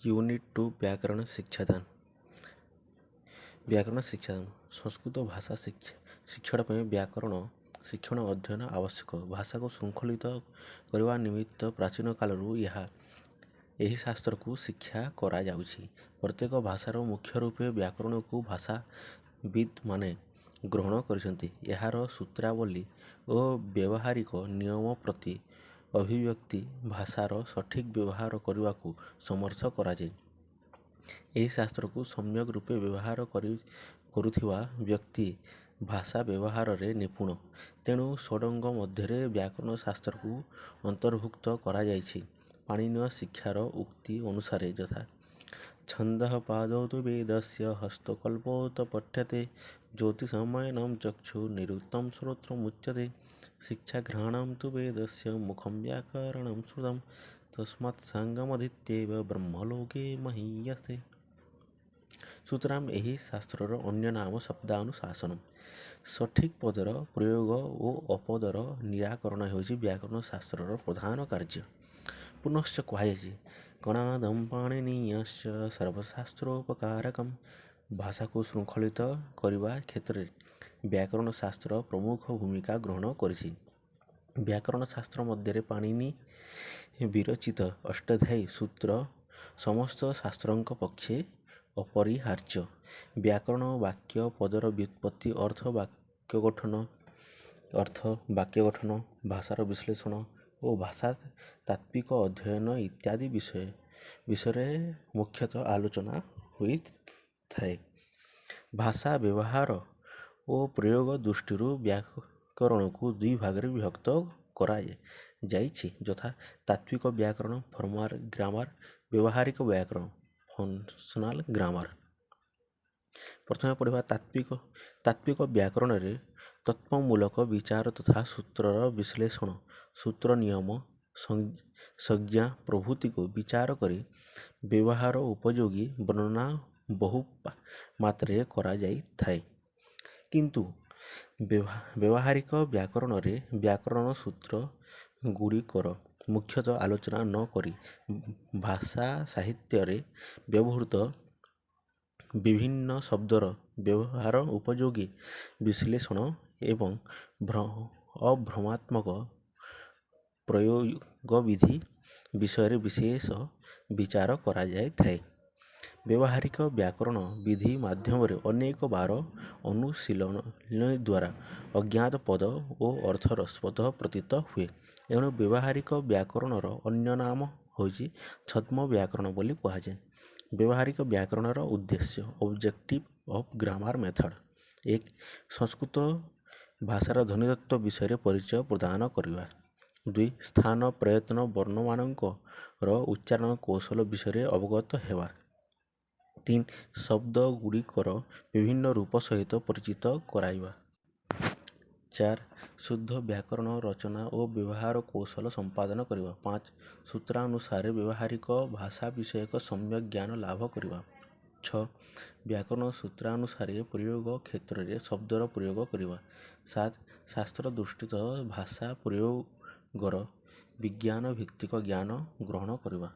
Unit 2 व्याकरण शिक्षादान। व्याकरण शिक्षादान संस्कृत भाषा शिक्षण पर व्याकरण शिक्षण अध्ययन आवश्यक। भाषा को श्रृंखलित करने निमित्त प्राचीन कालरू यही शास्त्र को शिक्षा करा जाउछि। प्रत्येक भाषार मुख्य रूपे व्याकरण को भाषाविद माने ग्रहण करिसंति। यार सूत्रावली और व्यवहारिक नियम प्रति अभिव्यक्ति भाषार सठिक व्यवहार करने को समर्थ करा जाए। यही शास्त्र को सम्यक रूपे व्यवहार करुथिबा व्यक्ति भाषा व्यवहार रे निपुण। तेणु षडंग मध्य व्याकरण शास्त्र को अंतर्भुक्त करा जाइछि। पाणिनीय शिक्षार उक्ति अनुसार यथा छंदः पादौ तु वेदस्य हस्तकल्पोत पठ्यते ज्योतिषमयनं चक्षु निरुक्तं श्रोत्रमुच्यते शिक्षा घ्राणं तु वेदस्य मुखं व्याकरणं श्रुतं तस्मात् सांगमधीत्यैव ब्रह्मलोके महीयते। सूत्राम यही शास्त्रर अन्य नाम शब्दानुशासन। सठिक पदर प्रयोग और अपदर निराकरण होछि व्याकरण शास्त्रर प्रधान कार्य। पुनश्च कहुछि कणादं पाणिनीयस्य सर्वशास्त्रोपकारकम्। भाषा को श्रृंखलित करने क्षेत्र में व्याकरण शास्त्र प्रमुख भूमिका ग्रहण करिछि। व्याकरण शास्त्र मध्य पाणिनि विरचित अष्टाध्यायी सूत्र समस्त शास्त्रों पक्षे अपरिहार्य। व्याकरण वाक्य पदर व्युत्पत्ति अर्थ वाक्य गठन भाषार विश्लेषण और भाषा तात्विक अध्ययन इत्यादि विषय मुख्यतः आलोचना हुई थाए। भाषा व्यवहार और प्रयोग दृष्टि व्याकरण को दुई भाग में विभक्त करा जाइछि यथा तात्विक व्याकरण फॉर्मल ग्रामर व्यवहारिक व्याकरण फंक्शनल ग्रामर। प्रथम पढ़ा तात्विक व्याकरण रे तत्वमूलक विचार तथा सूत्रर विश्लेषण सूत्र नियम संज्ञा प्रभृति को विचार करी व्यवहार उपयोगी वर्णना बहु मात्रे करा जाई थाए। किंतु व्यवहारिक व्याकरण रे व्याकरण सूत्र गुड़िकर मुख्यतः आलोचना न करी भाषा साहित्य रे व्यवहृत विभिन्न शब्दर व्यवहार उपयोगी विश्लेषण एवं अभ्रमात्मक प्रयोग विधि विषय विशेष विचार करा जाए थाए। व्यवहारिक व्याकरण विधि माध्यम अनेक बार अनुशीलन द्वारा अज्ञात पद और अर्थर स्वतः प्रतीत हुए। एणु व्यवहारिक व्याकरणर अन्य नाम होछि छद्म व्याकरण बोली कहुए। व्यवहारिक व्याकरणर उद्देश्य ऑब्जेक्टिव ऑफ ग्रामर मेथड एक संस्कृत भाषार ध्वनितत्व विषय परिचय प्रदान करवा। 2 स्थान प्रयत्न वर्णमानकर उच्चारण कौशल विषय अवगत हेवा। 3 शब्द गुड़िकर विभिन्न रूप सहित परिचित कराइबा। 4 शुद्ध व्याकरण रचना और व्यवहार कौशल संपादन करवा। 5 सूत्रानुसार व्यवहारिक भाषा विषयक सम्यक ज्ञान लाभ करवा। 6 व्याकरण सूत्रानुसार प्रयोग क्षेत्र में शब्दर प्रयोग करवा। 7 शास्त्र दृष्टित भाषा प्रयोगर विज्ञान भित्तिक ज्ञान ग्रहण करवा।